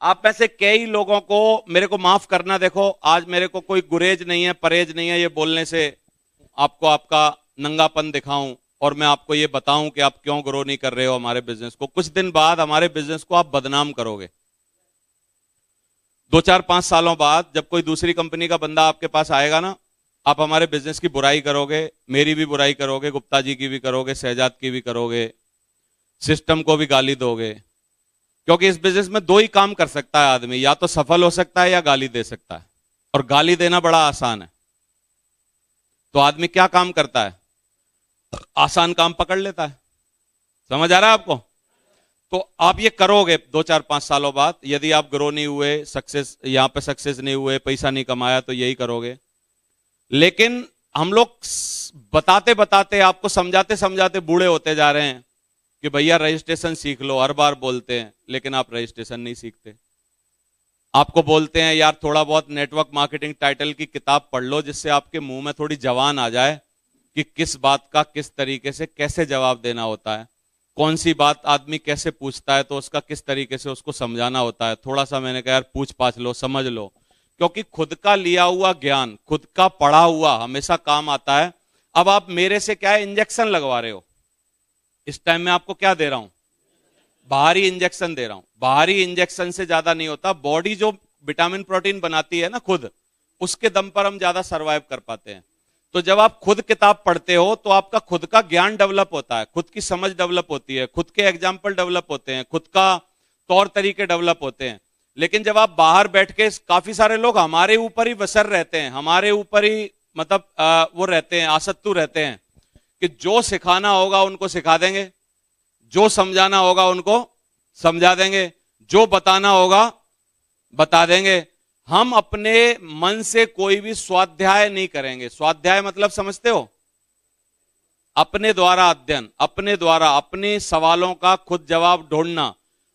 आप में से कई लोगों को, मेरे को माफ करना, देखो आज मेरे को कोई गुरेज नहीं है, परहेज नहीं है ये बोलने से आपको आपका नंगापन दिखाऊं और मैं आपको ये बताऊं कि आप क्यों ग्रो नहीं कर रहे हो हमारे बिजनेस को। कुछ दिन बाद हमारे बिजनेस को आप बदनाम करोगे। 2 4 5 सालों बाद जब कोई दूसरी कंपनी का बंदा आपके पास आएगा ना, आप हमारे बिजनेस की बुराई करोगे, मेरी भी बुराई करोगे, गुप्ता जी की भी करोगे, शहजाद की भी करोगे, सिस्टम को भी गाली दोगे। क्योंकि इस बिजनेस में दो ही काम कर सकता है आदमी, या तो सफल हो सकता है या गाली दे सकता है, और गाली देना बड़ा आसान है। तो आदमी क्या काम करता है? आसान काम पकड़ लेता है। समझ आ रहा है आपको? तो आप ये करोगे 2 4 5 सालों बाद, यदि आप ग्रो नहीं हुए, सक्सेस यहां पे सक्सेस नहीं हुए, पैसा नहीं कमाया, तो यही करोगे। लेकिन हम लोग बताते बताते, आपको समझाते समझाते बूढ़े होते जा रहे हैं कि भैया रजिस्ट्रेशन सीख लो, हर बार बोलते हैं, लेकिन आप रजिस्ट्रेशन नहीं सीखते। आपको बोलते हैं यार थोड़ा बहुत नेटवर्क मार्केटिंग टाइटल की किताब पढ़ लो, जिससे आपके मुंह में थोड़ी जवान आ जाए कि किस बात का किस तरीके से कैसे जवाब देना होता है, कौन सी बात आदमी कैसे पूछता है तो उसका किस तरीके से उसको समझाना होता है। थोड़ा सा मैंने कहा यार पूछ पाछ लो, समझ लो, क्योंकि खुद का लिया हुआ ज्ञान, खुद का पढ़ा हुआ हमेशा काम आता है। अब आप मेरे से क्या है, इंजेक्शन लगवा रहे हो। इस टाइम में आपको क्या दे रहा हूं? बाहरी इंजेक्शन दे रहा हूं। बाहरी इंजेक्शन से ज्यादा नहीं होता, बॉडी जो विटामिन प्रोटीन बनाती है ना खुद, उसके दम पर हम ज्यादा सरवाइव कर पाते हैं। तो जब आप खुद किताब पढ़ते हो तो आपका खुद का ज्ञान डेवलप होता है, खुद की समझ डेवलप होती है, खुद के एग्जाम्पल डेवलप होते हैं, खुद का तौर तरीके डेवलप होते हैं। लेकिन जब आप बाहर बैठ के, काफी सारे लोग हमारे ऊपर ही वसर रहते हैं, हमारे ऊपर ही मतलब वो रहते हैं, आसक्तु रहते हैं कि जो सिखाना होगा उनको सिखा देंगे, जो समझाना होगा उनको समझा देंगे, जो बताना होगा बता देंगे। हम अपने मन से कोई भी स्वाध्याय नहीं करेंगे। स्वाध्याय मतलब समझते हो? अपने द्वारा अध्ययन, अपने द्वारा अपने सवालों का खुद जवाब ढूंढना,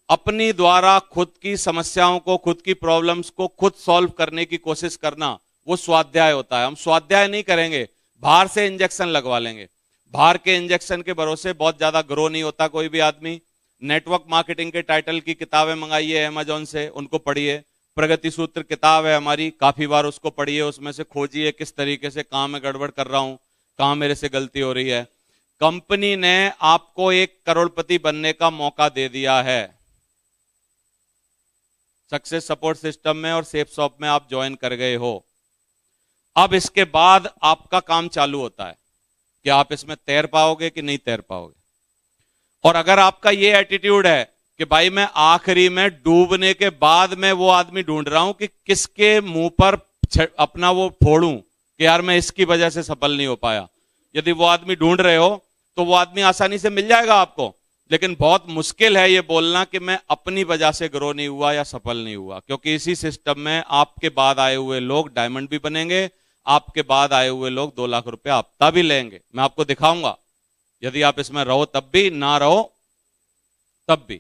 अपनी द्वारा खुद की समस्याओं को, खुद की प्रॉब्लम्स को खुद सॉल्व करने की कोशिश करना, वो स्वाध्याय होता है। हम स्वाध्याय नहीं करेंगे, बाहर से इंजेक्शन लगवा लेंगे। बाहर के इंजेक्शन के भरोसे बहुत ज्यादा ग्रो नहीं होता कोई भी आदमी। नेटवर्क मार्केटिंग के टाइटल की किताबें मंगाइए अमेजोन से, उनको पढ़िए। प्रगति सूत्र किताब है हमारी, काफी बार उसको पढ़िए, उसमें से खोजिए किस तरीके से कहां मैं गड़बड़ कर रहा हूं, कहां मेरे से गलती हो रही है। कंपनी ने आपको 1 करोड़पति बनने का मौका दे दिया है। सक्सेस सपोर्ट सिस्टम में और सेफ शॉप में आप ज्वाइन कर गए हो। अब इसके बाद आपका काम चालू होता है कि आप इसमें तैर पाओगे कि नहीं तैर पाओगे। और अगर आपका ये एटीट्यूड है कि भाई मैं आखिरी में डूबने के बाद मैं वो आदमी ढूंढ रहा हूं कि किसके मुंह पर अपना वो फोड़ूं कि यार मैं इसकी वजह से सफल नहीं हो पाया, यदि वो आदमी ढूंढ रहे हो तो वो आदमी आसानी से मिल जाएगा आपको। लेकिन बहुत मुश्किल है ये बोलना कि मैं अपनी वजह से ग्रो नहीं हुआ या सफल नहीं हुआ, क्योंकि इसी सिस्टम में आपके बाद आए हुए लोग डायमंड भी बनेंगे, आपके बाद आए हुए लोग 2 लाख रुपए हफ्ता भी लेंगे। मैं आपको दिखाऊंगा, यदि आप इसमें रहो तब भी, ना रहो तब भी।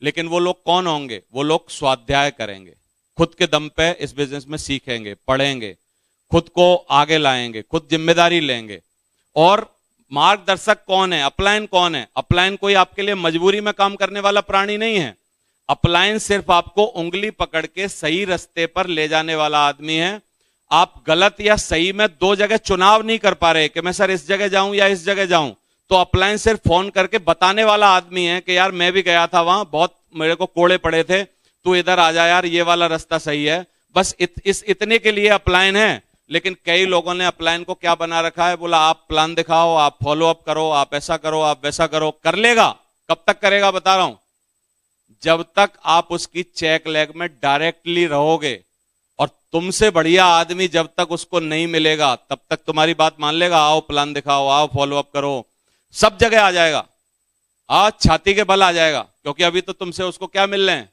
लेकिन वो लोग कौन होंगे? वो लोग स्वाध्याय करेंगे, खुद के दम पे इस बिजनेस में सीखेंगे, पढ़ेंगे, खुद को आगे लाएंगे, खुद जिम्मेदारी लेंगे। और मार्गदर्शक कौन है? अपलाइन कौन है? अपलाइन कोई आपके लिए मजबूरी में काम करने वाला प्राणी नहीं है। अपलाइन सिर्फ आपको उंगली पकड़ के सही रास्ते पर ले जाने वाला आदमी है। आप गलत या सही में 2 जगह चुनाव नहीं कर पा रहे कि मैं सर इस जगह जाऊं या इस जगह जाऊं, तो अपलाइन सिर्फ फोन करके बताने वाला आदमी है कि यार मैं भी गया था वहां, बहुत मेरे को कोड़े पड़े थे, तू इधर आ जा यार, ये वाला रास्ता सही है। बस इतने के लिए अपलाइन है। लेकिन कई लोगों ने अपलाइन को क्या बना रखा है, बोला आप प्लान दिखाओ, आप फॉलो अप करो, आप ऐसा करो, आप वैसा करो। कर लेगा, कब तक करेगा बता रहा हूं, जब तक आप उसकी चेक लेग में डायरेक्टली रहोगे। और तुमसे बढ़िया आदमी जब तक उसको नहीं मिलेगा तब तक तुम्हारी बात मान लेगा। आओ प्लान दिखाओ, आओ फॉलो अप करो, सब जगह आ जाएगा, आज छाती के बल आ जाएगा। क्योंकि अभी तो तुमसे उसको क्या मिल रहे हैं?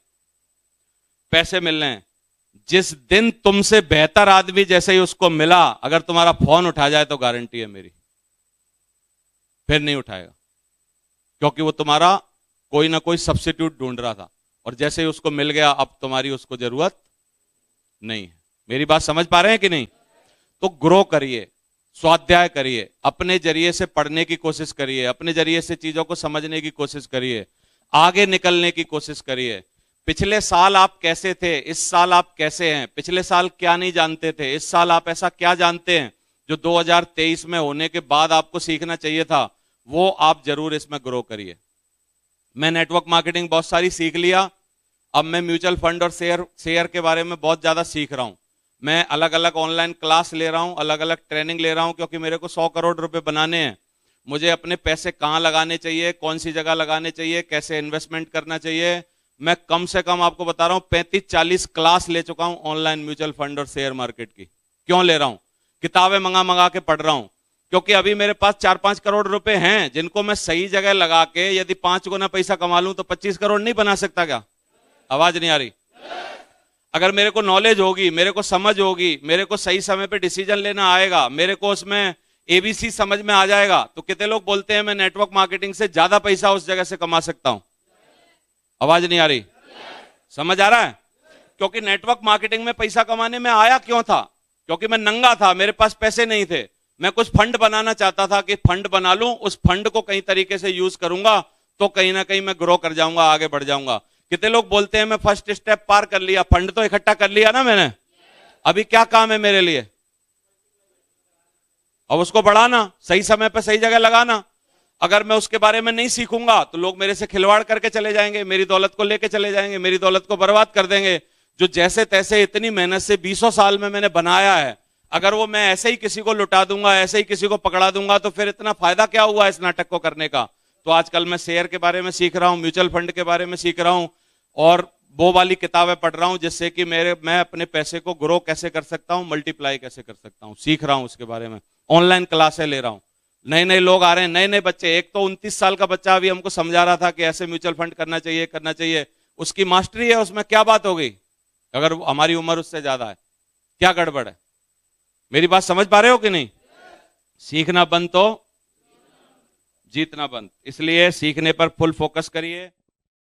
पैसे मिल रहे हैं। जिस दिन तुमसे बेहतर आदमी जैसे ही उसको मिला, अगर तुम्हारा फोन उठा जाए तो गारंटी है मेरी, फिर नहीं उठाएगा, क्योंकि वो तुम्हारा कोई ना कोई सब्स्टिट्यूट ढूंढ रहा था, और जैसे ही उसको मिल गया अब तुम्हारी उसको जरूरत नहीं है। मेरी बात समझ पा रहे हैं कि नहीं? तो ग्रो करिए, स्वाध्याय करिए, अपने जरिए से पढ़ने की कोशिश करिए, अपने जरिए से चीजों को समझने की कोशिश करिए, आगे निकलने की कोशिश करिए। पिछले साल आप कैसे थे, इस साल आप कैसे हैं, पिछले साल क्या नहीं जानते थे, इस साल आप ऐसा क्या जानते हैं जो 2023 में होने के बाद आपको सीखना चाहिए था, वो आप जरूर इसमें ग्रो करिए। मैं नेटवर्क मार्केटिंग बहुत सारी सीख लिया, अब मैं म्यूचुअल फंड और शेयर के बारे में बहुत ज्यादा सीख रहा हूं। मैं अलग अलग ऑनलाइन क्लास ले रहा हूं, अलग अलग ट्रेनिंग ले रहा हूं, क्योंकि मेरे को 100 करोड़ रुपए बनाने हैं। मुझे अपने पैसे कहां लगाने चाहिए, कौन सी जगह लगाने चाहिए, कैसे इन्वेस्टमेंट करना चाहिए, मैं कम से कम आपको बता रहा हूं 35-40 क्लास ले चुका हूं ऑनलाइन म्यूचुअल फंड और शेयर मार्केट की। क्यों ले रहा हूं? किताबें मंगा मंगा के पढ़ रहा हूं, क्योंकि अभी मेरे पास 4-5 करोड़ रुपए हैं, जिनको मैं सही जगह लगा के यदि 5 गुना पैसा कमा लूं तो 25 करोड़ नहीं बना सकता क्या? आवाज नहीं आ रही? अगर मेरे को नॉलेज होगी, मेरे को समझ होगी, मेरे को सही समय पे डिसीजन लेना आएगा, मेरे को उसमें एबीसी समझ में आ जाएगा, तो कितने लोग बोलते हैं मैं नेटवर्क मार्केटिंग से ज्यादा पैसा उस जगह से कमा सकता हूं? आवाज नहीं आ रही? समझ आ रहा है? क्योंकि नेटवर्क मार्केटिंग में पैसा कमाने में आया क्यों था? क्योंकि मैं नंगा था, मेरे पास पैसे नहीं थे, मैं कुछ फंड बनाना चाहता था कि फंड बना लूं, उस फंड को कई तरीके से यूज करूंगा तो कहीं ना कहीं मैं ग्रो कर जाऊंगा, आगे बढ़ जाऊंगा। कितने लोग बोलते हैं मैं फर्स्ट स्टेप पार कर लिया, फंड तो इकट्ठा कर लिया ना मैंने, अभी क्या काम है मेरे लिए? अब उसको बढ़ाना, सही समय पर सही जगह लगाना। अगर मैं उसके बारे में नहीं सीखूंगा तो लोग मेरे से खिलवाड़ करके चले जाएंगे, मेरी दौलत को लेके चले जाएंगे, मेरी दौलत को बर्बाद कर देंगे। जो जैसे तैसे इतनी मेहनत से 20 साल में मैंने बनाया है, अगर वो मैं ऐसे ही किसी को लुटा दूंगा, ऐसे ही किसी को पकड़ा दूंगा, तो फिर इतना फायदा क्या हुआ इस नाटक को करने का? तो आजकल मैं शेयर के बारे में सीख रहा हूं, म्यूचुअल फंड के बारे में सीख रहा हूं, और वो वाली किताबें पढ़ रहा हूं जिससे कि मैं अपने पैसे को ग्रो कैसे कर सकता हूं, मल्टीप्लाई कैसे कर सकता हूं, सीख रहा हूं उसके बारे में। ऑनलाइन क्लासें ले रहा हूं, नए नए लोग आ रहे हैं, नए नए बच्चे। एक तो 29 साल का बच्चा अभी हमको समझा रहा था कि ऐसे म्यूचुअल फंड करना चाहिए करना चाहिए, उसकी मास्टरी है उसमें, क्या बात हो गई अगर हमारी उम्र उससे ज्यादा है? क्या गड़बड़ है? मेरी बात समझ पा रहे हो कि नहीं? सीखना बंद तो जीतना बंद, इसलिए सीखने पर फुल फोकस करिए।